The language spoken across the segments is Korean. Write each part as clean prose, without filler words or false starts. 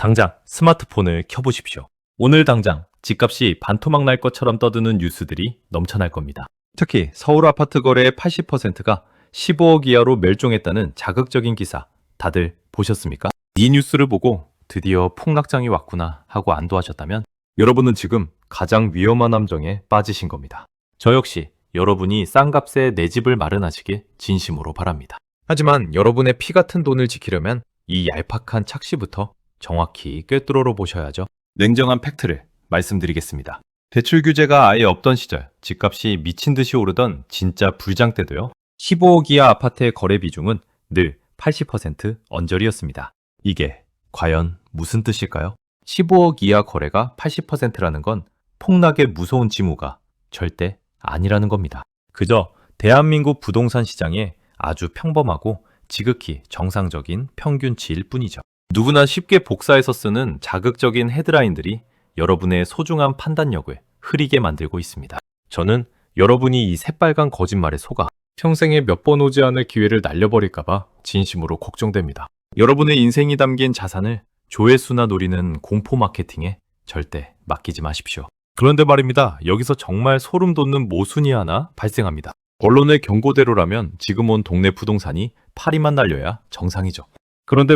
당장 스마트폰을 켜보십시오. 오늘 당장 집값이 반토막 날 것처럼 떠드는 뉴스들이 넘쳐날 겁니다. 특히 서울 아파트 거래의 80%가 15억 이하로 멸종했다는 자극적인 기사 다들 보셨습니까? 이 뉴스를 보고 드디어 폭락장이 왔구나 하고 안도하셨다면 여러분은 지금 가장 위험한 함정에 빠지신 겁니다. 저 역시 여러분이 싼 값에 내 집을 마련하시길 진심으로 바랍니다. 하지만 여러분의 피 같은 돈을 지키려면 이 얄팍한 착시부터 정확히 꿰뚫어 보셔야죠. 냉정한 팩트를 말씀드리겠습니다. 대출 규제가 아예 없던 시절 집값이 미친 듯이 오르던 진짜 불장 때도요. 15억 이하 아파트의 거래 비중은 늘 80% 언저리였습니다. 이게 과연 무슨 뜻일까요? 15억 이하 거래가 80%라는 건 폭락의 무서운 징후가 절대 아니라는 겁니다. 그저 대한민국 부동산 시장의 아주 평범하고 지극히 정상적인 평균치일 뿐이죠. 누구나 쉽게 복사해서 쓰는 자극적인 헤드라인들이 여러분의 소중한 판단력을 흐리게 만들고 있습니다. 저는 여러분이 이 새빨간 거짓말에 속아 평생에 몇 번 오지 않을 기회를 날려버릴까봐 진심으로 걱정됩니다. 여러분의 인생이 담긴 자산을 조회수나 노리는 공포 마케팅에 절대 맡기지 마십시오. 그런데 말입니다. 여기서 정말 소름 돋는 모순이 하나 발생합니다. 언론의 경고대로라면 지금 온 동네 부동산이 파리만 날려야 정상이죠. 그런데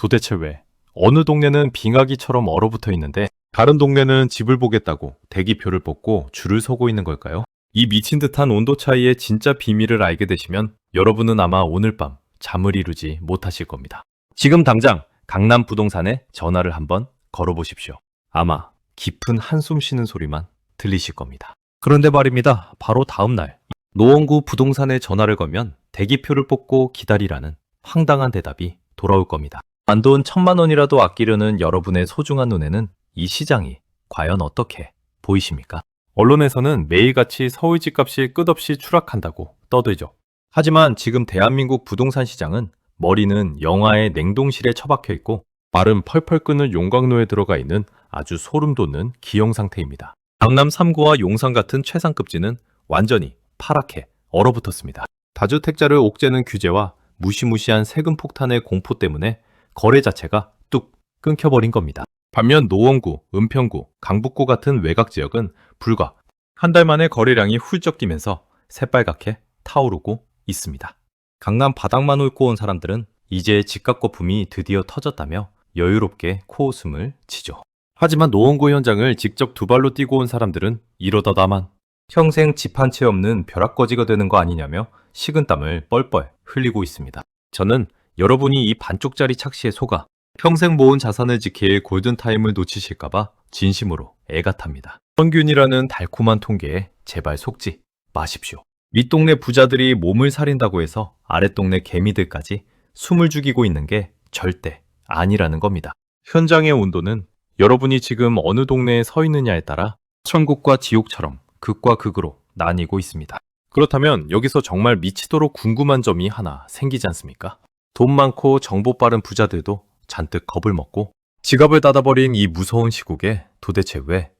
도대체 왜 어느 동네는 빙하기처럼 얼어붙어 있는데 다른 동네는 집을 보겠다고 대기표를 뽑고 줄을 서고 있는 걸까요? 이 미친 듯한 온도 차이의 진짜 비밀을 알게 되시면 여러분은 아마 오늘 밤 잠을 이루지 못하실 겁니다. 지금 당장 강남 부동산에 전화를 한번 걸어보십시오. 아마 깊은 한숨 쉬는 소리만 들리실 겁니다. 그런데 말입니다. 바로 다음 날 노원구 부동산에 전화를 걸면 대기표를 뽑고 기다리라는 황당한 대답이 돌아올 겁니다. 단돈 1,000만 원이라도 아끼려는 여러분의 소중한 눈에는 이 시장이 과연 어떻게 보이십니까? 언론에서는 매일같이 서울 집값이 끝없이 추락한다고 떠들죠. 하지만 지금 대한민국 부동산 시장은 머리는 영하의 냉동실에 처박혀 있고 발은 펄펄 끓는 용광로에 들어가 있는 아주 소름 돋는 기형 상태입니다. 강남 3구와 용산 같은 최상급지는 완전히 파랗게 얼어붙었습니다. 다주택자를 옥죄는 규제와 무시무시한 세금 폭탄의 공포 때문에 거래 자체가 뚝 끊겨버린 겁니다. 반면 노원구, 은평구, 강북구 같은 외곽 지역은 불과 한 달 만에 거래량이 훌쩍 뛰면서 새빨갛게 타오르고 있습니다. 강남 바닥만 훑고 온 사람들은 이제 집값 거품이 드디어 터졌다며 여유롭게 코웃음을 치죠. 하지만 노원구 현장을 직접 두 발로 뛰고 온 사람들은 이러다 나만 평생 집 한 채 없는 벼락거지가 되는 거 아니냐며 식은땀을 뻘뻘 흘리고 있습니다. 저는 여러분이 이 반쪽짜리 착시에 속아 평생 모은 자산을 지킬 골든타임을 놓치실까봐 진심으로 애가 탑니다. 평균이라는 달콤한 통계에 제발 속지 마십시오. 윗동네 부자들이 몸을 사린다고 해서 아랫동네 개미들까지 숨을 죽이고 있는 게 절대 아니라는 겁니다. 현장의 온도는 여러분이 지금 어느 동네에 서 있느냐에 따라 천국과 지옥처럼 극과 극으로 나뉘고 있습니다. 그렇다면 여기서 정말 미치도록 궁금한 점이 하나 생기지 않습니까? 돈 많고 정보 빠른 부자들도 잔뜩 겁을 먹고 지갑을 닫아버린 이 무서운 시국에 도대체 왜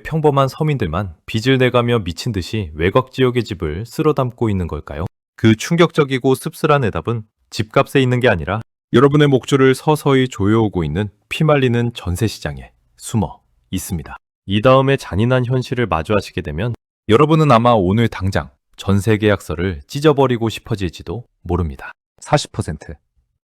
평범한 서민들만 빚을 내가며 미친 듯이 외곽 지역의 집을 쓸어 담고 있는 걸까요? 그 충격적이고 씁쓸한 해답은 집값에 있는 게 아니라 여러분의 목줄을 서서히 조여오고 있는 피말리는 전세 시장에 숨어 있습니다. 이 다음에 잔인한 현실을 마주하시게 되면 여러분은 아마 오늘 당장 전세 계약서를 찢어버리고 싶어질지도 모릅니다. 40%.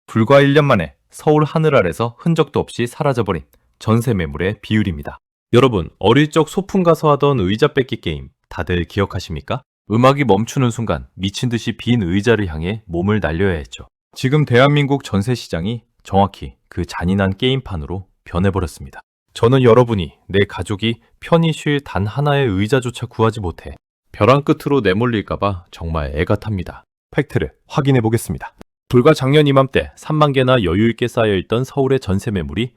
불과 1년 만에 서울 하늘 아래서 흔적도 없이 사라져버린 전세 매물의 비율입니다. 여러분, 어릴 적 소풍 가서 하던 의자 뺏기 게임 다들 기억하십니까? 음악이 멈추는 순간 미친 듯이 빈 의자를 향해 몸을 날려야 했죠. 지금 대한민국 전세 시장이 정확히 그 잔인한 게임판으로 변해버렸습니다. 저는 여러분이 내 가족이 편히 쉴 단 하나의 의자조차 구하지 못해 벼랑 끝으로 내몰릴까봐 정말 애가 탑니다. 팩트를 확인해 보겠습니다. 불과 작년 이맘때 3만 개나 여유있게 쌓여있던 서울의 전세 매물이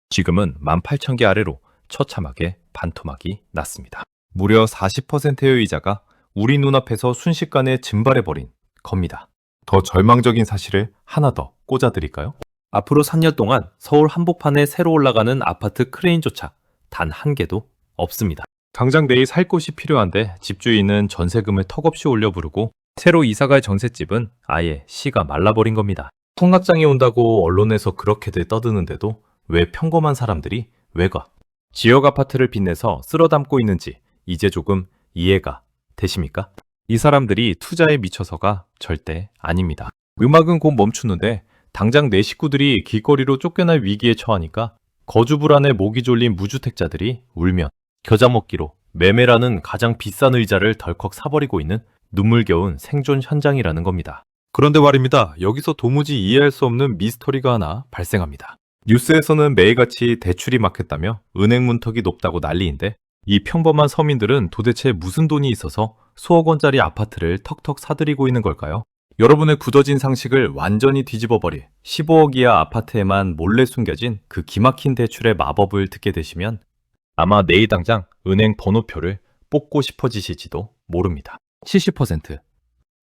지금은 18,000개 아래로 처참하게 반토막이 났습니다. 무려 40%의 의자가 우리 눈앞에서 순식간에 증발해버린 겁니다. 더 절망적인 사실을 하나 더 꽂아드릴까요? 앞으로 3년 동안 서울 한복판에 새로 올라가는 아파트 크레인조차 단 한 개도 없습니다. 당장 내일 살 곳이 필요한데 집주인은 전세금을 턱없이 올려 부르고 새로 이사갈 전셋집은 아예 씨가 말라버린 겁니다. 폭락장이 온다고 언론에서 그렇게들 떠드는데도 왜 평범한 사람들이 외곽, 지역 아파트를 빚내서 쓸어 담고 있는지 이제 조금 이해가 되십니까? 이 사람들이 투자에 미쳐서가 절대 아닙니다. 음악은 곧 멈추는데 당장 내 식구들이 길거리로 쫓겨날 위기에 처하니까 거주 불안에 목이 졸린 무주택자들이 울면 겨자 먹기로 매매라는 가장 비싼 의자를 덜컥 사버리고 있는 눈물겨운 생존 현장이라는 겁니다. 그런데 말입니다. 여기서 도무지 이해할 수 없는 미스터리가 하나 발생합니다. 뉴스에서는 매일같이 대출이 막혔다며 은행 문턱이 높다고 난리인데 이 평범한 서민들은 도대체 무슨 돈이 있어서 수억 원짜리 아파트를 턱턱 사들이고 있는 걸까요? 여러분의 굳어진 상식을 완전히 뒤집어버릴 15억 이하 아파트에만 몰래 숨겨진 그 기막힌 대출의 마법을 듣게 되시면 아마 내일 당장 은행 번호표를 뽑고 싶어지실지도 모릅니다. 70%.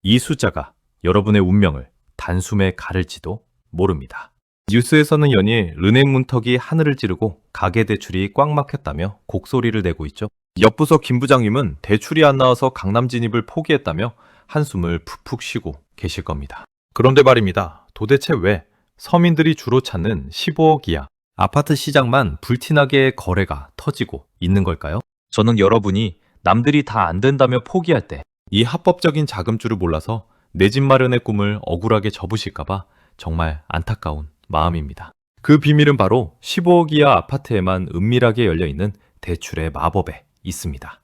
이 숫자가 여러분의 운명을 단숨에 가를지도 모릅니다. 뉴스에서는 연일 은행 문턱이 하늘을 찌르고 가계대출이 꽉 막혔다며 곡소리를 내고 있죠. 옆부서 김 부장님은 대출이 안 나와서 강남 진입을 포기했다며 한숨을 푹푹 쉬고 계실 겁니다. 그런데 말입니다. 도대체 왜 서민들이 주로 찾는 15억 이하 아파트 시장만 불티나게 거래가 터지고 있는 걸까요? 저는 여러분이 남들이 다 안 된다며 포기할 때 이 합법적인 자금줄을 몰라서 내 집 마련의 꿈을 억울하게 접으실까봐 정말 안타까운 마음입니다. 그 비밀은 바로 15억 이하 아파트에만 은밀하게 열려있는 대출의 마법에 있습니다.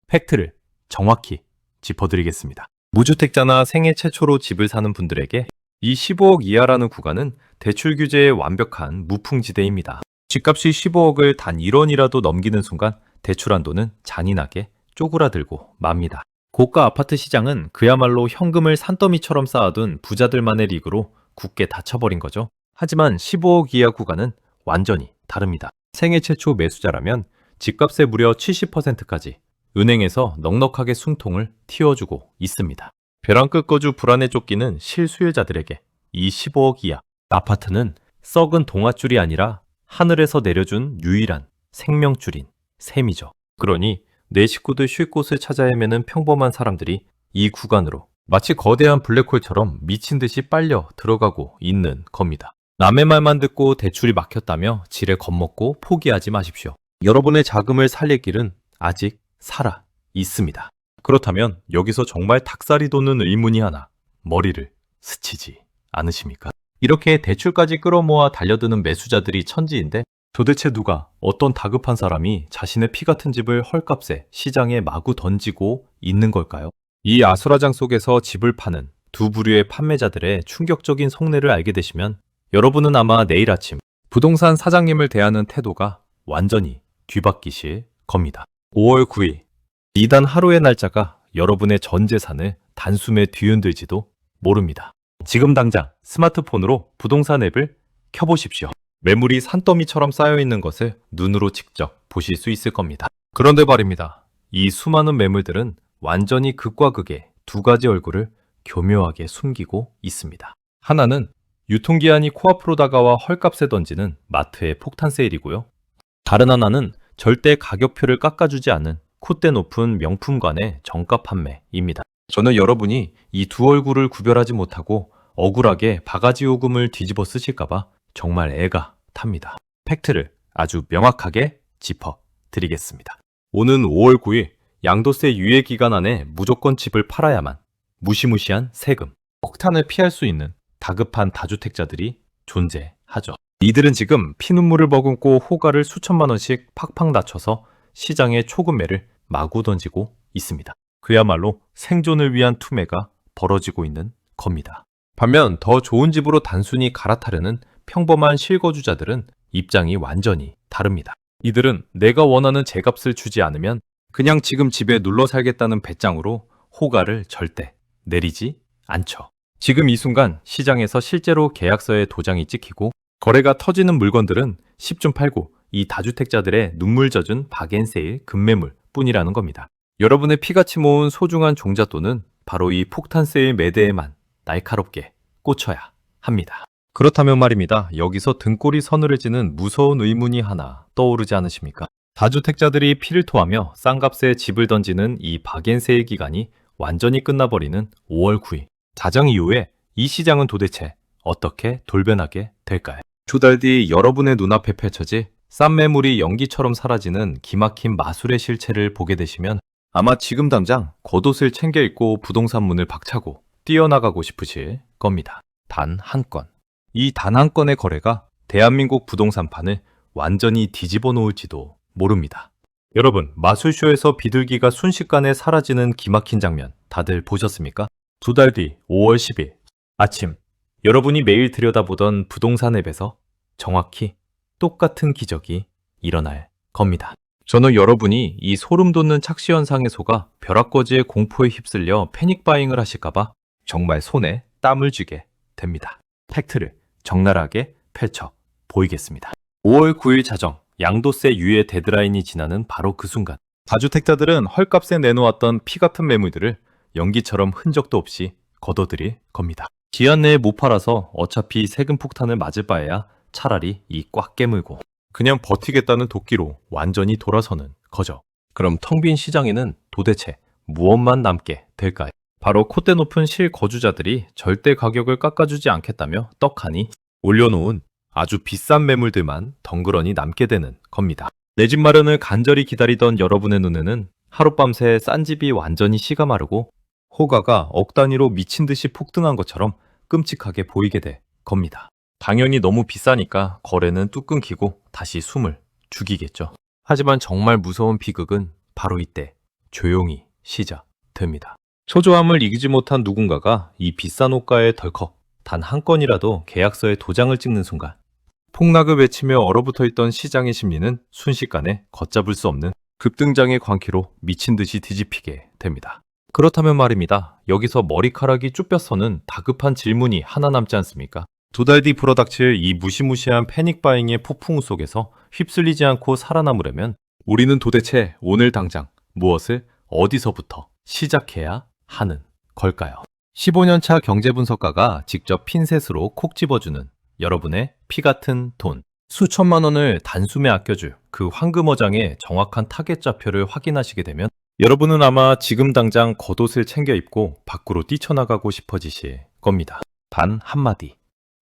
팩트를 정확히 짚어드리겠습니다. 무주택자나 생애 최초로 집을 사는 분들에게 이 15억 이하라는 구간은 대출 규제의 완벽한 무풍지대입니다. 집값이 15억을 단 1원이라도 넘기는 순간 대출 한도는 잔인하게 쪼그라들고 맙니다. 고가 아파트 시장은 그야말로 현금을 산더미처럼 쌓아둔 부자들만의 리그로 굳게 닫혀버린 거죠. 하지만 15억 이하 구간은 완전히 다릅니다. 생애 최초 매수자라면 집값의 무려 70%까지 은행에서 넉넉하게 숨통을 틔워주고 있습니다. 벼랑 끝 거주 불안에 쫓기는 실수요자들에게 이 15억 이하 아파트는 썩은 동아줄이 아니라 하늘에서 내려준 유일한 생명줄인 셈이죠. 그러니 내 식구들 쉴 곳을 찾아 헤매는 평범한 사람들이 이 구간으로 마치 거대한 블랙홀처럼 미친 듯이 빨려 들어가고 있는 겁니다. 남의 말만 듣고 대출이 막혔다며 지레 겁먹고 포기하지 마십시오. 여러분의 자금을 살릴 길은 아직 살아 있습니다. 그렇다면 여기서 정말 닭살이 돋는 의문이 하나 머리를 스치지 않으십니까? 이렇게 대출까지 끌어모아 달려드는 매수자들이 천지인데 도대체 누가 어떤 다급한 사람이 자신의 피 같은 집을 헐값에 시장에 마구 던지고 있는 걸까요? 이 아수라장 속에서 집을 파는 두 부류의 판매자들의 충격적인 속내를 알게 되시면 여러분은 아마 내일 아침 부동산 사장님을 대하는 태도가 완전히 뒤바뀌실 겁니다. 5월 9일 이단 하루의 날짜가 여러분의 전 재산을 단숨에 뒤흔들지도 모릅니다. 지금 당장 스마트폰으로 부동산 앱을 켜보십시오. 매물이 산더미처럼 쌓여있는 것을 눈으로 직접 보실 수 있을 겁니다. 그런데 말입니다. 이 수많은 매물들은 완전히 극과 극의 두 가지 얼굴을 교묘하게 숨기고 있습니다. 하나는 유통기한이 코앞으로 다가와 헐값에 던지는 마트의 폭탄 세일이고요. 다른 하나는 절대 가격표를 깎아주지 않는 콧대 높은 명품관의 정가 판매입니다. 저는 여러분이 이 두 얼굴을 구별하지 못하고 억울하게 바가지 요금을 뒤집어 쓰실까봐 정말 애가 탑니다. 팩트를 아주 명확하게 짚어드리겠습니다. 오는 5월 9일 양도세 유예 기간 안에 무조건 집을 팔아야만 무시무시한 세금, 폭탄을 피할 수 있는 다급한 다주택자들이 존재하죠. 이들은 지금 피눈물을 머금고 호가를 수천만 원씩 팍팍 낮춰서 시장에 초급매를 마구 던지고 있습니다. 그야말로 생존을 위한 투매가 벌어지고 있는 겁니다. 반면 더 좋은 집으로 단순히 갈아타려는 평범한 실거주자들은 입장이 완전히 다릅니다. 이들은 내가 원하는 제값을 주지 않으면 그냥 지금 집에 눌러 살겠다는 배짱으로 호가를 절대 내리지 않죠. 지금 이 순간 시장에서 실제로 계약서에 도장이 찍히고 거래가 터지는 물건들은 10중 8구 이 다주택자들의 눈물 젖은 박앤세일 급매물 뿐이라는 겁니다. 여러분의 피같이 모은 소중한 종잣돈은 바로 이 폭탄 세일 매대에만 날카롭게 꽂혀야 합니다. 그렇다면 말입니다. 여기서 등골이 서늘해지는 무서운 의문이 하나 떠오르지 않으십니까? 다주택자들이 피를 토하며 싼값에 집을 던지는 이 박앤세일 기간이 완전히 끝나버리는 5월 9일. 자정 이후에 이 시장은 도대체 어떻게 돌변하게 될까요? 두 달 뒤 여러분의 눈앞에 펼쳐질 싼 매물이 연기처럼 사라지는 기막힌 마술의 실체를 보게 되시면 아마 지금 당장 겉옷을 챙겨 입고 부동산 문을 박차고 뛰어나가고 싶으실 겁니다. 단 한 건. 이 단 한 건의 거래가 대한민국 부동산판을 완전히 뒤집어 놓을지도 모릅니다. 여러분, 마술쇼에서 비둘기가 순식간에 사라지는 기막힌 장면 다들 보셨습니까? 두 달 뒤 5월 10일 아침, 여러분이 매일 들여다보던 부동산 앱에서 정확히 똑같은 기적이 일어날 겁니다. 저는 여러분이 이 소름 돋는 착시 현상에 속아 벼락거지의 공포에 휩쓸려 패닉 바잉을 하실까봐 정말 손에 땀을 쥐게 됩니다. 팩트를 적나라하게 펼쳐 보이겠습니다. 5월 9일 자정, 양도세 유예 데드라인이 지나는 바로 그 순간, 다주택자들은 헐값에 내놓았던 피 같은 매물들을 연기처럼 흔적도 없이 걷어들일 겁니다. 기한 내에 못 팔아서 어차피 세금 폭탄을 맞을 바에야 차라리 이 꽉 깨물고 그냥 버티겠다는 도끼로 완전히 돌아서는 거죠. 그럼 텅 빈 시장에는 도대체 무엇만 남게 될까요? 바로 콧대 높은 실거주자들이 절대 가격을 깎아주지 않겠다며 떡하니 올려놓은 아주 비싼 매물들만 덩그러니 남게 되는 겁니다. 내 집 마련을 간절히 기다리던 여러분의 눈에는 하룻밤새 싼 집이 완전히 씨가 마르고 호가가 억 단위로 미친 듯이 폭등한 것처럼 끔찍하게 보이게 될 겁니다. 당연히 너무 비싸니까 거래는 뚝 끊기고 다시 숨을 죽이겠죠. 하지만 정말 무서운 비극은 바로 이때 조용히 시작됩니다. 초조함을 이기지 못한 누군가가 이 비싼 호가에 덜컥 단 한 건이라도 계약서에 도장을 찍는 순간 폭락을 외치며 얼어붙어 있던 시장의 심리는 순식간에 걷잡을 수 없는 급등장의 광기로 미친 듯이 뒤집히게 됩니다. 그렇다면 말입니다. 여기서 머리카락이 쭈뼛서는 다급한 질문이 하나 남지 않습니까? 두 달 뒤 불어닥칠 이 무시무시한 패닉 바잉의 폭풍우 속에서 휩쓸리지 않고 살아남으려면 우리는 도대체 오늘 당장 무엇을 어디서부터 시작해야 하는 걸까요? 15년차 경제분석가가 직접 핀셋으로 콕 집어주는 여러분의 피 같은 돈, 수천만 원을 단숨에 아껴줄 그 황금어장의 정확한 타겟 좌표를 확인하시게 되면 여러분은 아마 지금 당장 겉옷을 챙겨 입고 밖으로 뛰쳐나가고 싶어지실 겁니다. 단 한마디.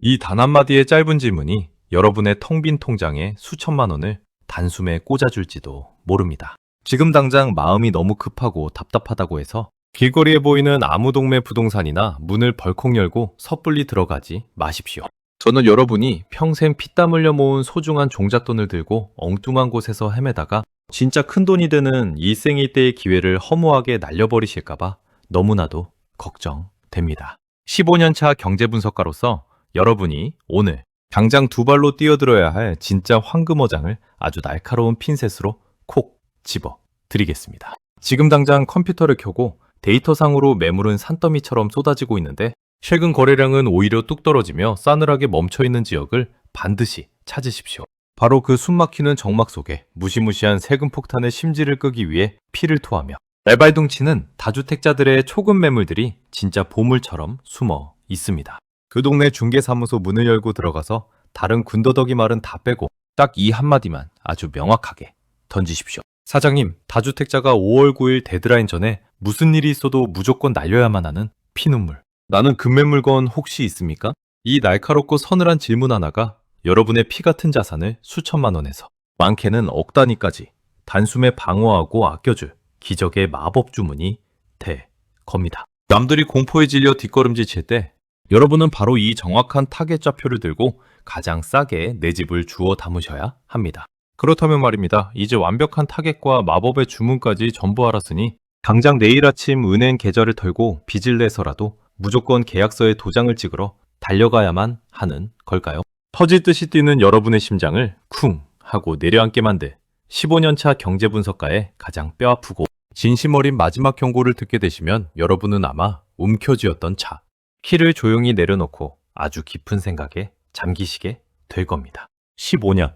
이 단 한마디의 짧은 질문이 여러분의 텅 빈 통장에 수천만 원을 단숨에 꽂아줄지도 모릅니다. 지금 당장 마음이 너무 급하고 답답하다고 해서 길거리에 보이는 아무 동네 부동산이나 문을 벌컥 열고 섣불리 들어가지 마십시오. 저는 여러분이 평생 피땀 흘려 모은 소중한 종잣돈을 들고 엉뚱한 곳에서 헤매다가 진짜 큰 돈이 되는 일생일대의 기회를 허무하게 날려버리실까봐 너무나도 걱정됩니다. 15년차 경제분석가로서 여러분이 오늘 당장 두 발로 뛰어들어야 할 진짜 황금어장을 아주 날카로운 핀셋으로 콕 집어 드리겠습니다. 지금 당장 컴퓨터를 켜고 데이터상으로 매물은 산더미처럼 쏟아지고 있는데 최근 거래량은 오히려 뚝 떨어지며 싸늘하게 멈춰있는 지역을 반드시 찾으십시오. 바로 그 숨막히는 정막 속에 무시무시한 세금 폭탄의 심지를 끄기 위해 피를 토하며 날발둥치는 다주택자들의 초급 매물들이 진짜 보물처럼 숨어 있습니다. 그 동네 중개사무소 문을 열고 들어가서 다른 군더더기 말은 다 빼고 딱 이 한마디만 아주 명확하게 던지십시오. 사장님, 다주택자가 5월 9일 데드라인 전에 무슨 일이 있어도 무조건 날려야만 하는 피눈물. 나는 금매물건 혹시 있습니까? 이 날카롭고 서늘한 질문 하나가 여러분의 피 같은 자산을 수천만 원에서 많게는 억 단위까지 단숨에 방어하고 아껴줄 기적의 마법 주문이 될 겁니다. 남들이 공포에 질려 뒷걸음질 칠 때 여러분은 바로 이 정확한 타겟 좌표를 들고 가장 싸게 내 집을 주워 담으셔야 합니다. 그렇다면 말입니다. 이제 완벽한 타겟과 마법의 주문까지 전부 알았으니 당장 내일 아침 은행 계좌를 털고 빚을 내서라도 무조건 계약서에 도장을 찍으러 달려가야만 하는 걸까요? 터질 듯이 뛰는 여러분의 심장을 쿵 하고 내려앉게 만들 15년차 경제분석가의 가장 뼈아프고 진심 어린 마지막 경고를 듣게 되시면 여러분은 아마 움켜쥐었던 차, 키를 조용히 내려놓고 아주 깊은 생각에 잠기시게 될 겁니다. 15년.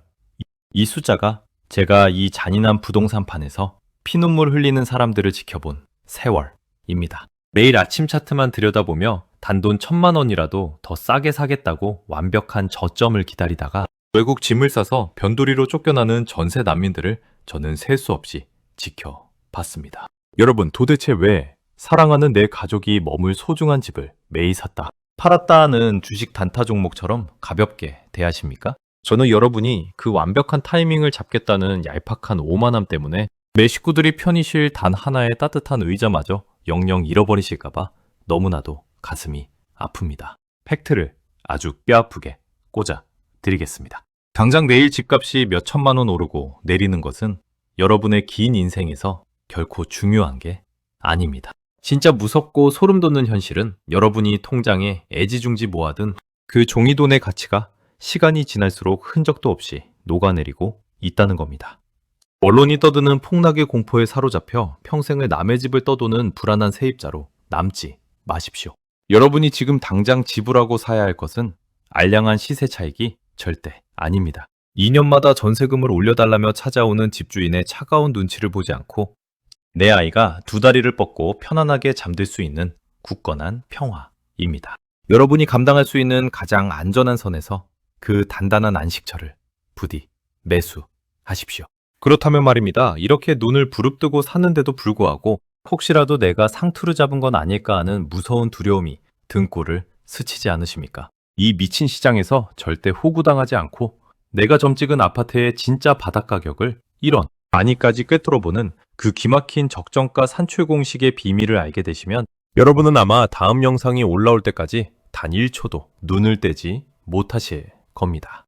이 숫자가 제가 이 잔인한 부동산판에서 피눈물 흘리는 사람들을 지켜본 세월입니다. 매일 아침 차트만 들여다보며 단돈 1,000만 원이라도 더 싸게 사겠다고 완벽한 저점을 기다리다가 외국 짐을 싸서 변두리로 쫓겨나는 전세 난민들을 저는 셀 수 없이 지켜봤습니다. 여러분, 도대체 왜 사랑하는 내 가족이 머물 소중한 집을 매일 샀다 팔았다는 주식 단타 종목처럼 가볍게 대하십니까? 저는 여러분이 그 완벽한 타이밍을 잡겠다는 얄팍한 오만함 때문에 내 식구들이 편히 쉴 단 하나의 따뜻한 의자마저 영영 잃어버리실까봐 너무나도 가슴이 아픕니다. 팩트를 아주 뼈아프게 꽂아 드리겠습니다. 당장 내일 집값이 몇 천만 원 오르고 내리는 것은 여러분의 긴 인생에서 결코 중요한 게 아닙니다. 진짜 무섭고 소름 돋는 현실은 여러분이 통장에 애지중지 모아둔 그 종이돈의 가치가 시간이 지날수록 흔적도 없이 녹아내리고 있다는 겁니다. 언론이 떠드는 폭락의 공포에 사로잡혀 평생을 남의 집을 떠도는 불안한 세입자로 남지 마십시오. 여러분이 지금 당장 지불하고 사야 할 것은 알량한 시세 차익이 절대 아닙니다. 2년마다 전세금을 올려달라며 찾아오는 집주인의 차가운 눈치를 보지 않고 내 아이가 두 다리를 뻗고 편안하게 잠들 수 있는 굳건한 평화입니다. 여러분이 감당할 수 있는 가장 안전한 선에서 그 단단한 안식처를 부디 매수하십시오. 그렇다면 말입니다. 이렇게 눈을 부릅뜨고 사는데도 불구하고 혹시라도 내가 상투를 잡은 건 아닐까 하는 무서운 두려움이 등골을 스치지 않으십니까? 이 미친 시장에서 절대 호구당하지 않고 내가 점 찍은 아파트의 진짜 바닥 가격을 1원 단위까지 꿰뚫어보는 그 기막힌 적정가 산출 공식의 비밀을 알게 되시면 여러분은 아마 다음 영상이 올라올 때까지 단 1초도 눈을 떼지 못하실 겁니다.